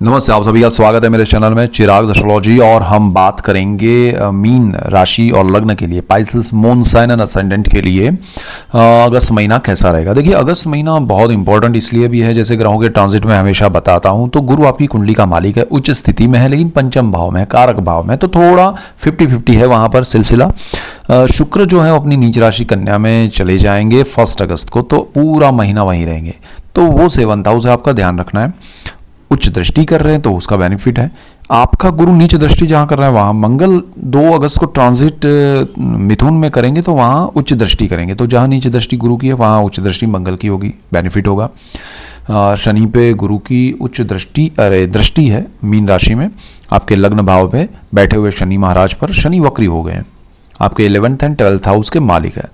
नमस्ते, आप सभी का स्वागत है मेरे चैनल में चिराग एस्ट्रोलॉजी। और हम बात करेंगे मीन राशि और लग्न के लिए, Pisces moon sign and ascendant के लिए अगस्त महीना कैसा रहेगा। देखिए, अगस्त महीना बहुत इंपॉर्टेंट इसलिए भी है, जैसे ग्रहों के ट्रांजिट में हमेशा बताता हूं, तो गुरु आपकी कुंडली का मालिक है, उच्च स्थिति में है, लेकिन पंचम भाव में है, कारक भाव में, तो थोड़ा 50-50 है वहां पर सिलसिला। शुक्र जो है अपनी नीच राशि कन्या में चले जाएंगे 1 अगस्त को, तो पूरा महीना वहीं रहेंगे। तो वो 7th हाउस है, आपका ध्यान रखना है। उच्च दृष्टि कर रहे हैं तो उसका बेनिफिट है। आपका गुरु नीच दृष्टि जहां कर रहा है वहां मंगल 2 अगस्त को ट्रांजिट मिथुन में करेंगे, तो वहां उच्च दृष्टि करेंगे। तो जहां नीच दृष्टि गुरु की है वहां उच्च दृष्टि मंगल की होगी, बेनिफिट होगा। शनि पे गुरु की उच्च दृष्टि है मीन राशि में, आपके लग्न भाव पे बैठे हुए शनि महाराज पर। शनि वक्री हो गए हैं, आपके 11th एंड 12th हाउस के मालिक है।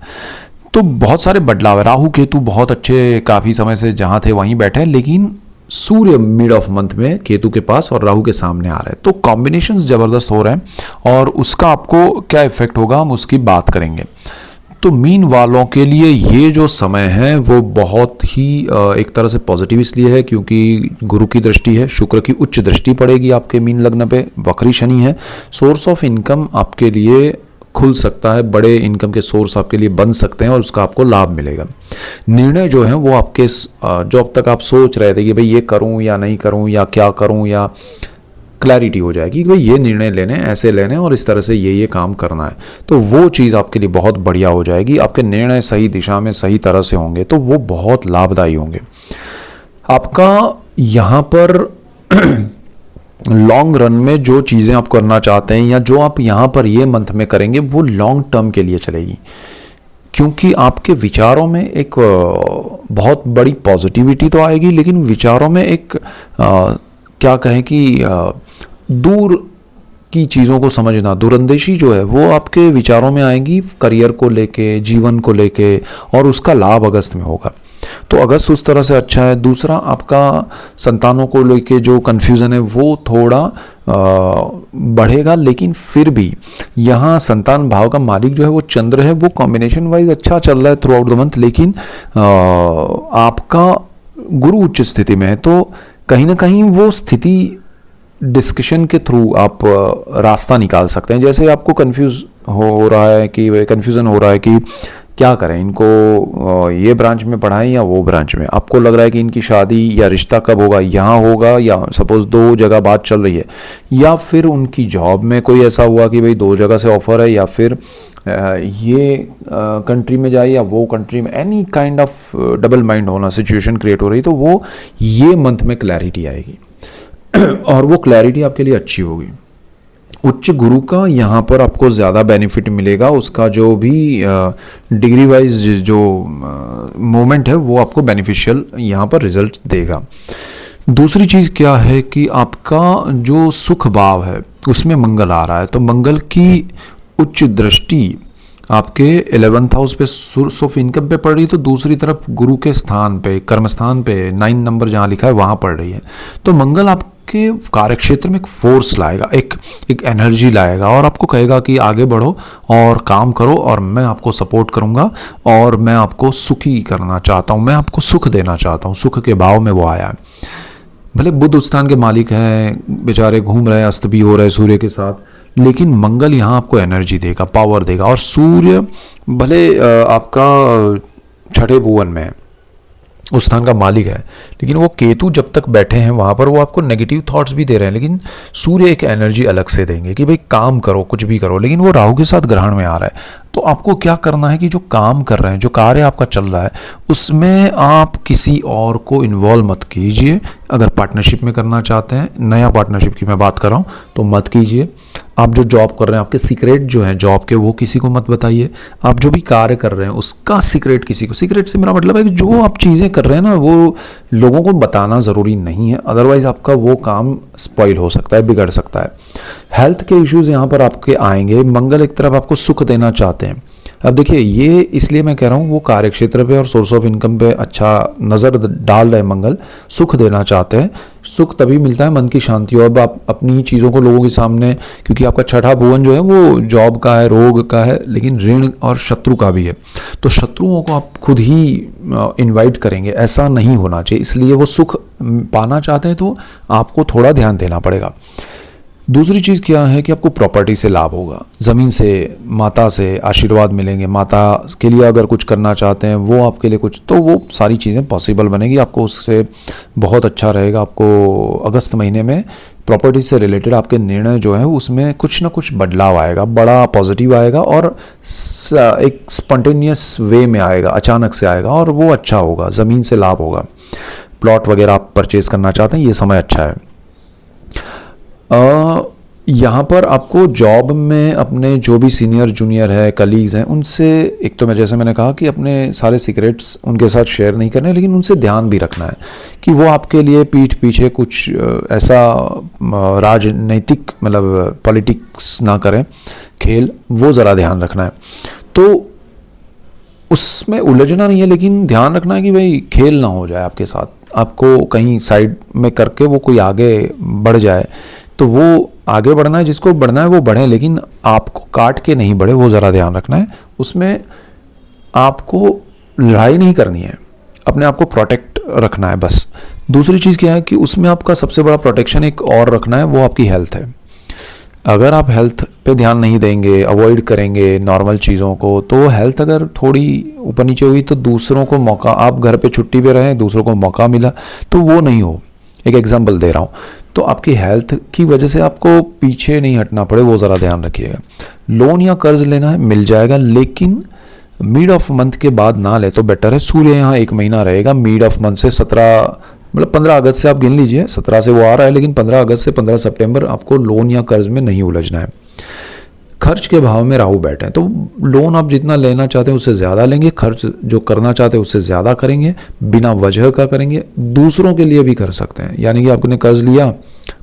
तो बहुत सारे बदलाव है। राहु केतु बहुत अच्छे काफी समय से जहां थे वहीं बैठे हैं, लेकिन सूर्य मिड ऑफ मंथ में केतु के पास और राहु के सामने आ रहे हैं, तो कॉम्बिनेशंस जबरदस्त हो रहे हैं। और उसका आपको क्या इफेक्ट होगा हम उसकी बात करेंगे। तो मीन वालों के लिए ये जो समय है वो बहुत ही एक तरह से पॉजिटिव इसलिए है क्योंकि गुरु की दृष्टि है, शुक्र की उच्च दृष्टि पड़ेगी आपके मीन लग्न पे, वक्री शनि है। सोर्स ऑफ इनकम आपके लिए खुल सकता है, बड़े इनकम के सोर्स आपके लिए बन सकते हैं और उसका आपको लाभ मिलेगा। निर्णय जो है वो आपके जो अब तक आप सोच रहे थे कि भाई ये करूं या नहीं करूं या क्या करूं, या क्लैरिटी हो जाएगी कि भाई ये निर्णय लेने, ऐसे लेने और इस तरह से ये काम करना है, तो वो चीज़ आपके लिए बहुत बढ़िया हो जाएगी। आपके निर्णय सही दिशा में सही तरह से होंगे तो वो बहुत लाभदायी होंगे। आपका यहाँ पर लॉन्ग रन में जो चीज़ें आप करना चाहते हैं या जो आप यहाँ पर ये मंथ में करेंगे वो लॉन्ग टर्म के लिए चलेगी, क्योंकि आपके विचारों में एक बहुत बड़ी पॉजिटिविटी तो आएगी, लेकिन विचारों में एक क्या कहें कि दूर की चीज़ों को समझना, दूरंदेशी जो है वो आपके विचारों में आएगी, करियर को लेके, जीवन को लेके, और उसका लाभ अगस्त में होगा। तो अगस्त उस तरह से अच्छा है। दूसरा, आपका संतानों को लेके जो कन्फ्यूज़न है वो थोड़ा बढ़ेगा, लेकिन फिर भी यहाँ संतान भाव का मालिक जो है वो चंद्र है, वो कॉम्बिनेशन वाइज अच्छा चल रहा है थ्रू आउट द मंथ, लेकिन आपका गुरु उच्च स्थिति में है, तो कहीं ना कहीं वो स्थिति डिस्कशन के थ्रू आप रास्ता निकाल सकते हैं। जैसे आपको कन्फ्यूज़न हो रहा है कि क्या करें, इनको ये ब्रांच में पढ़ाएं या वो ब्रांच में, आपको लग रहा है कि इनकी शादी या रिश्ता कब होगा, यहाँ होगा या सपोज 2 जगह बात चल रही है, या फिर उनकी जॉब में कोई ऐसा हुआ कि भाई 2 जगह से ऑफर है, या फिर ये कंट्री में जाए या वो कंट्री में, any kind of double mind होना, सिचुएशन क्रिएट हो रही, तो वो ये मंथ में क्लैरिटी आएगी और वो क्लैरिटी आपके लिए अच्छी होगी। उच्च गुरु का यहाँ पर आपको ज़्यादा बेनिफिट मिलेगा, उसका जो भी डिग्री वाइज जो मोमेंट है वो आपको बेनिफिशियल यहाँ पर रिजल्ट देगा। दूसरी चीज़ क्या है कि आपका जो सुख भाव है उसमें मंगल आ रहा है, तो मंगल की उच्च दृष्टि आपके 11th हाउस पे सोर्स ऑफ इनकम पे पड़ रही है, तो दूसरी तरफ गुरु के स्थान पे, कर्म स्थान पे 9 नंबर जहाँ लिखा है वहाँ पड़ रही है। तो मंगल आपके कार्य क्षेत्र में एक फोर्स लाएगा, एक एनर्जी लाएगा और आपको कहेगा कि आगे बढ़ो और काम करो और मैं आपको सपोर्ट करूंगा और मैं आपको सुखी करना चाहता हूँ, मैं आपको सुख देना चाहता हूँ। सुख के भाव में वो आया है। भले बुध उस स्थान के मालिक हैं, बेचारे घूम रहे हैं, अस्त भी हो रहे हैं सूर्य के साथ, लेकिन मंगल यहाँ आपको एनर्जी देगा, पावर देगा। और सूर्य भले आपका 6ठे भुवन में है, उस स्थान का मालिक है, लेकिन वो केतु जब तक बैठे हैं वहाँ पर वो आपको नेगेटिव थॉट्स भी दे रहे हैं, लेकिन सूर्य एक एनर्जी अलग से देंगे कि भाई काम करो, कुछ भी करो। लेकिन वो राहु के साथ ग्रहण में आ रहा है, तो आपको क्या करना है कि जो काम कर रहे हैं, जो कार्य आपका चल रहा है, उसमें आप किसी और को इन्वॉल्व मत कीजिए। अगर पार्टनरशिप में करना चाहते हैं, नया पार्टनरशिप की मैं बात कर रहा हूँ, तो मत कीजिए। आप जो जॉब कर रहे हैं, आपके सीक्रेट जो हैं जॉब के, वो किसी को मत बताइए। आप जो भी कार्य कर रहे हैं उसका सीक्रेट किसी को, सीक्रेट से मेरा मतलब है कि जो आप चीज़ें कर रहे हैं ना वो लोगों को बताना ज़रूरी नहीं है, अदरवाइज आपका वो काम स्पॉइल हो सकता है, बिगड़ सकता है। हेल्थ के इश्यूज यहाँ पर आपके आएंगे। मंगल एक तरफ आपको सुख देना चाहते हैं, अब देखिए, ये इसलिए मैं कह रहा हूँ वो कार्य क्षेत्र पे और सोर्स ऑफ इनकम पे अच्छा नज़र डाल रहे मंगल, सुख देना चाहते हैं। सुख तभी मिलता है मन की शांति, और अब आप अपनी ही चीज़ों को लोगों के सामने, क्योंकि आपका छठा भुवन जो है वो जॉब का है, रोग का है, लेकिन ऋण और शत्रु का भी है। तो शत्रुओं को आप खुद ही इनवाइट करेंगे, ऐसा नहीं होना चाहिए। इसलिए वो सुख पाना चाहते हैं तो आपको थोड़ा ध्यान देना पड़ेगा। दूसरी चीज़ क्या है कि आपको प्रॉपर्टी से लाभ होगा, ज़मीन से, माता से आशीर्वाद मिलेंगे। माता के लिए अगर कुछ करना चाहते हैं वो आपके लिए कुछ, तो वो सारी चीज़ें पॉसिबल बनेगी, आपको उससे बहुत अच्छा रहेगा। आपको अगस्त महीने में प्रॉपर्टी से रिलेटेड आपके निर्णय जो है उसमें कुछ ना कुछ बदलाव आएगा, बड़ा पॉजिटिव आएगा, और एक स्पॉन्टेनियस वे में आएगा, अचानक से आएगा, और वो अच्छा होगा। ज़मीन से लाभ होगा। प्लॉट वगैरह आप परचेज करना चाहते हैं, ये समय अच्छा है। यहाँ पर आपको जॉब में अपने जो भी सीनियर जूनियर है, कलीग्स हैं, उनसे एक तो जैसे मैंने कहा कि अपने सारे सीक्रेट्स उनके साथ शेयर नहीं करने, लेकिन उनसे ध्यान भी रखना है कि वो आपके लिए पीठ पीछे कुछ ऐसा राजनीतिक मतलब पॉलिटिक्स ना करें, खेल, वो ज़रा ध्यान रखना है। तो उसमें उलझना नहीं है, लेकिन ध्यान रखना है कि भाई खेल ना हो जाए आपके साथ, आपको कहीं साइड में करके वो कोई आगे बढ़ जाए। तो वो आगे बढ़ना है, जिसको बढ़ना है वो बढ़े, लेकिन आपको काट के नहीं बढ़े, वो ज़रा ध्यान रखना है। उसमें आपको लड़ाई नहीं करनी है, अपने आप को प्रोटेक्ट रखना है बस। दूसरी चीज़ क्या है कि उसमें आपका सबसे बड़ा प्रोटेक्शन एक और रखना है, वो आपकी हेल्थ है। अगर आप हेल्थ पे ध्यान नहीं देंगे, अवॉइड करेंगे नॉर्मल चीज़ों को, तो हेल्थ अगर थोड़ी ऊपर नीचे हुई तो दूसरों को मौका, आप घर पे छुट्टी पे रहें, दूसरों को मौका मिला तो वो नहीं हो। एक एग्जांपल दे रहा हूँ, तो आपकी हेल्थ की वजह से आपको पीछे नहीं हटना पड़े, वो ज़रा ध्यान रखिएगा। लोन या कर्ज लेना है, मिल जाएगा, लेकिन मिड ऑफ मंथ के बाद ना ले तो बेटर है। सूर्य यहाँ 1 महीना रहेगा, मिड ऑफ मंथ से 17 मतलब 15 अगस्त से आप गिन लीजिए, 17 से वो आ रहा है, लेकिन 15 अगस्त से 15 सितंबर आपको लोन या कर्ज में नहीं उलझना है। खर्च के भाव में राहु बैठे हैं, तो लोन आप जितना लेना चाहते हैं उससे ज़्यादा लेंगे, खर्च जो करना चाहते हैं उससे ज़्यादा करेंगे, बिना वजह का करेंगे। दूसरों के लिए भी कर सकते हैं, यानी कि आपने कर्ज लिया,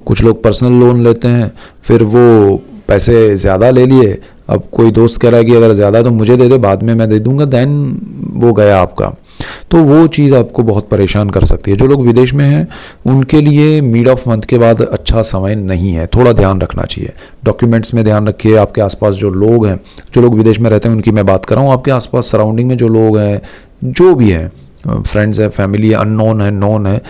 कुछ लोग पर्सनल लोन लेते हैं, फिर वो पैसे ज़्यादा ले लिए, अब कोई दोस्त कह रहा है कि अगर ज़्यादा तो मुझे दे दे, बाद में मैं दे दूंगा, देन वो गया आपका। तो वो चीज़ आपको बहुत परेशान कर सकती है। जो लोग विदेश में हैं उनके लिए मिड ऑफ मंथ के बाद अच्छा समय नहीं है, थोड़ा ध्यान रखना चाहिए। डॉक्यूमेंट्स में ध्यान रखिए, आपके आसपास जो लोग हैं, जो लोग विदेश में रहते हैं उनकी मैं बात कर रहा हूँ, आपके आसपास सराउंडिंग में जो लोग हैं, जो भी हैं, फ्रेंड्स है, फैमिली है, अननोन है, नोन है,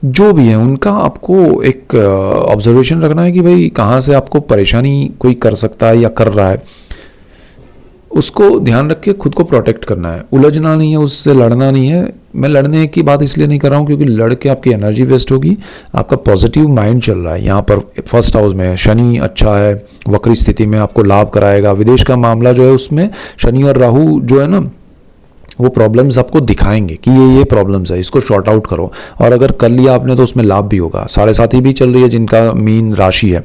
जो भी है, उनका आपको एक ऑब्जर्वेशन रखना है कि भाई कहाँ से आपको परेशानी कोई कर सकता है या कर रहा है, उसको ध्यान रख के खुद को प्रोटेक्ट करना है। उलझना नहीं है, उससे लड़ना नहीं है। मैं लड़ने की बात इसलिए नहीं कर रहा हूँ क्योंकि लड़ के आपकी एनर्जी वेस्ट होगी। आपका पॉजिटिव माइंड चल रहा है, यहाँ पर फर्स्ट हाउस में शनि अच्छा है, वक्री स्थिति में आपको लाभ कराएगा। विदेश का मामला जो है उसमें शनि और राहु जो है ना, वो प्रॉब्लम्स आपको दिखाएंगे कि ये प्रॉब्लम्स है, इसको शॉर्ट आउट करो, और अगर कर लिया आपने तो उसमें लाभ भी होगा। 7.5 भी चल रही है जिनका मीन राशि है,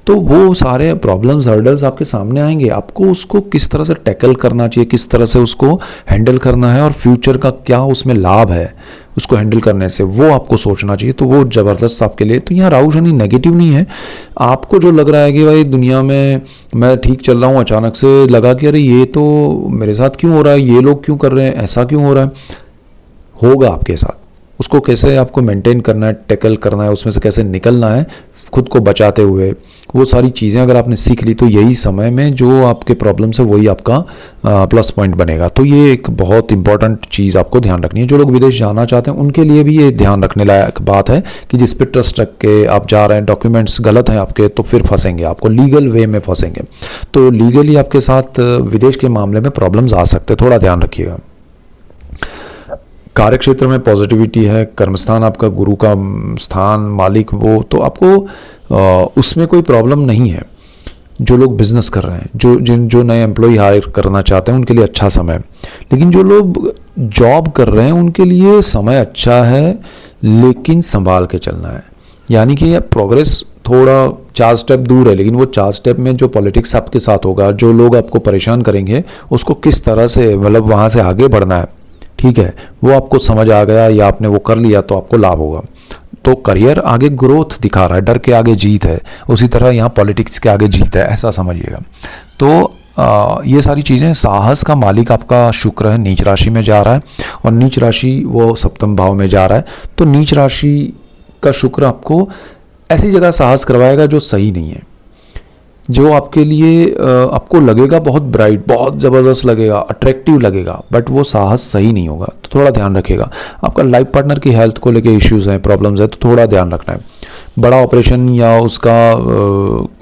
तो वो सारे प्रॉब्लम्स, हर्डल्स आपके सामने आएंगे। आपको उसको किस तरह से टैकल करना चाहिए, किस तरह से उसको हैंडल करना है, और फ्यूचर का क्या उसमें लाभ है उसको हैंडल करने से, वो आपको सोचना चाहिए। तो वो ज़बरदस्त आपके लिए। तो यहाँ राहु शनि नेगेटिव नहीं है। आपको जो लग रहा है कि भाई दुनिया में मैं ठीक चल रहा हूँ, अचानक से लगा कि अरे ये तो मेरे साथ क्यों हो रहा है, ये लोग क्यों कर रहे हैं, ऐसा क्यों हो रहा है, होगा आपके साथ। उसको कैसे आपको मेंटेन करना है, टैकल करना है, उसमें से कैसे निकलना है खुद को बचाते हुए, वो सारी चीज़ें अगर आपने सीख ली तो यही समय में जो आपके प्रॉब्लम्स है वही आपका प्लस पॉइंट बनेगा। तो ये एक बहुत इंपॉर्टेंट चीज़ आपको ध्यान रखनी है। जो लोग विदेश जाना चाहते हैं उनके लिए भी ये ध्यान रखने लायक बात है कि जिस पे ट्रस्ट रख के आप जा रहे हैं, डॉक्यूमेंट्स गलत हैं आपके तो फिर फंसेंगे, आपको लीगल वे में फंसेंगे। तो लीगली आपके साथ विदेश के मामले में प्रॉब्लम्स आ सकते हैं, थोड़ा ध्यान रखिएगा। कार्य क्षेत्र में पॉजिटिविटी है, कर्मस्थान आपका गुरु का स्थान, मालिक वो, तो आपको उसमें कोई प्रॉब्लम नहीं है। जो लोग बिजनेस कर रहे हैं, जो नए एम्प्लॉय हायर करना चाहते हैं उनके लिए अच्छा समय है। लेकिन जो लोग जॉब कर रहे हैं उनके लिए समय अच्छा है, लेकिन संभाल के चलना है। यानी कि प्रोग्रेस थोड़ा 4 स्टेप दूर है, लेकिन वो 4 स्टेप में जो पॉलिटिक्स आपके साथ होगा, जो लोग आपको परेशान करेंगे, उसको किस तरह से मतलब वहाँ से आगे बढ़ना है, ठीक है, वो आपको समझ आ गया या आपने वो कर लिया तो आपको लाभ होगा। तो करियर आगे ग्रोथ दिखा रहा है, डर के आगे जीत है, उसी तरह यहाँ पॉलिटिक्स के आगे जीत है, ऐसा समझिएगा। तो ये सारी चीज़ें, साहस का मालिक आपका शुक्र है, नीच राशि में जा रहा है, और नीच राशि वो सप्तम भाव में जा रहा है। तो नीच राशि का शुक्र आपको ऐसी जगह साहस करवाएगा जो सही नहीं है, जो आपके लिए आपको लगेगा बहुत ब्राइट, बहुत ज़बरदस्त लगेगा, अट्रैक्टिव लगेगा, बट वो साहस सही नहीं होगा। तो थोड़ा ध्यान रखिएगा। आपका लाइफ पार्टनर की हेल्थ को लेके इश्यूज़ हैं, प्रॉब्लम्स है, तो थोड़ा ध्यान रखना है। बड़ा ऑपरेशन या उसका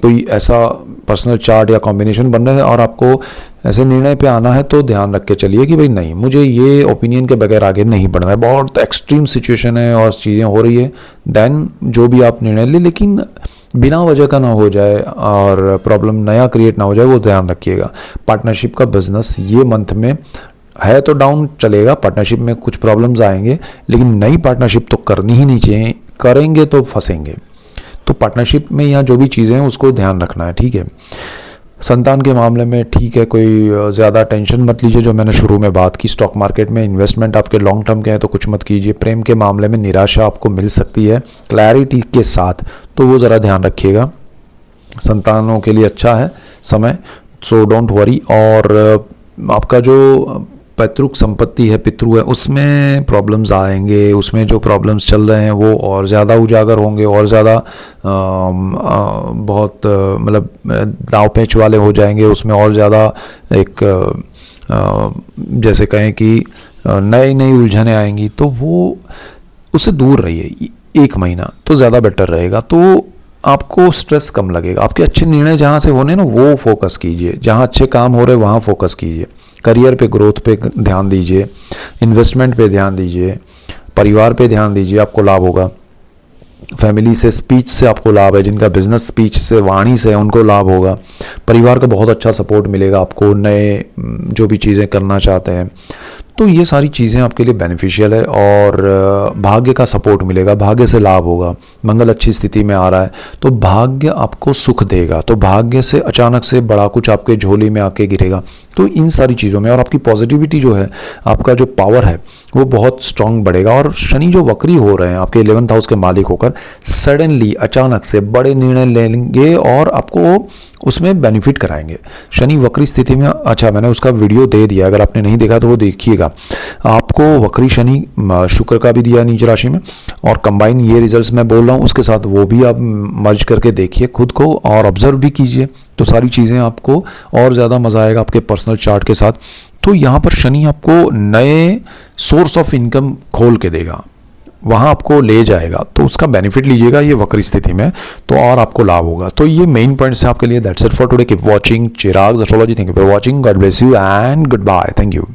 कोई ऐसा पर्सनल चार्ट या कॉम्बिनेशन बन रहा है और आपको ऐसे निर्णय पे आना है, तो ध्यान रख के चलिए कि भाई नहीं, मुझे ये ओपिनियन के बगैर आगे नहीं बढ़ना है, बहुत एक्सट्रीम सिचुएशन है और चीज़ें हो रही है, देन जो भी आप निर्णय ले, लेकिन बिना वजह का ना हो जाए और प्रॉब्लम नया क्रिएट ना हो जाए, वो ध्यान रखिएगा। पार्टनरशिप का बिजनेस ये मंथ में है तो डाउन चलेगा, पार्टनरशिप में कुछ प्रॉब्लम्स आएंगे, लेकिन नई पार्टनरशिप तो करनी ही नहीं चाहिए, करेंगे तो फंसेंगे। तो पार्टनरशिप में यहाँ जो भी चीज़ें हैं उसको ध्यान रखना है, ठीक है। संतान के मामले में ठीक है, कोई ज़्यादा टेंशन मत लीजिए, जो मैंने शुरू में बात की। स्टॉक मार्केट में इन्वेस्टमेंट आपके लॉन्ग टर्म के हैं तो कुछ मत कीजिए। प्रेम के मामले में निराशा आपको मिल सकती है क्लैरिटी के साथ, तो वो ज़रा ध्यान रखिएगा। संतानों के लिए अच्छा है समय, सो डोंट वरी। और आपका जो पैतृक संपत्ति है, पितृ है, उसमें प्रॉब्लम्स आएंगे, उसमें जो प्रॉब्लम्स चल रहे हैं वो और ज़्यादा उजागर होंगे, और ज़्यादा बहुत मतलब दाव पेच वाले हो जाएंगे, उसमें और ज़्यादा एक जैसे कहें कि नई नई उलझनें आएंगी, तो वो उससे दूर रहिए 1 महीना, तो ज़्यादा बेटर रहेगा। तो आपको स्ट्रेस कम लगेगा। आपके अच्छे निर्णय जहाँ से होने ना, वो फोकस कीजिए, जहाँ अच्छे काम हो रहे वहाँ फोकस कीजिए। करियर पे, ग्रोथ पे ध्यान दीजिए, इन्वेस्टमेंट पे ध्यान दीजिए, परिवार पे ध्यान दीजिए, आपको लाभ होगा। फैमिली से, स्पीच से आपको लाभ है, जिनका बिजनेस स्पीच से, वाणी से है, उनको लाभ होगा। परिवार का बहुत अच्छा सपोर्ट मिलेगा आपको, नए जो भी चीज़ें करना चाहते हैं, तो ये सारी चीज़ें आपके लिए बेनिफिशियल है। और भाग्य का सपोर्ट मिलेगा, भाग्य से लाभ होगा। मंगल अच्छी स्थिति में आ रहा है तो भाग्य आपको सुख देगा, तो भाग्य से अचानक से बड़ा कुछ आपके झोली में आके गिरेगा। तो इन सारी चीज़ों में, और आपकी पॉजिटिविटी जो है, आपका जो पावर है वो बहुत स्ट्रांग बढ़ेगा। और शनि जो वक्री हो रहे हैं आपके 11th हाउस के मालिक होकर, सडनली अचानक से बड़े निर्णय लेंगे और आपको उसमें बेनिफिट कराएंगे। शनि वक्री स्थिति में, अच्छा मैंने उसका वीडियो दे दिया, अगर आपने नहीं देखा तो वो देखिएगा। आपको वक्री शनि शुक्र का भी दिया नीच राशि में, और कंबाइन ये रिजल्ट्स मैं बोल रहा हूँ उसके साथ वो भी आप मर्ज करके देखिए खुद को, और ऑब्जर्व भी कीजिए, तो सारी चीज़ें आपको और ज़्यादा मज़ा आएगा आपके पर्सनल चार्ट के साथ। तो यहाँ पर शनि आपको नए सोर्स ऑफ इनकम खोल के देगा, वहाँ आपको ले जाएगा, तो उसका बेनिफिट लीजिएगा ये वक्री स्थिति में, तो और आपको लाभ होगा। तो ये मेन पॉइंट्स है आपके लिए। That's it for today. Keep watching Chirag's astrology. Thank you for watching. God bless you and goodbye. Thank you.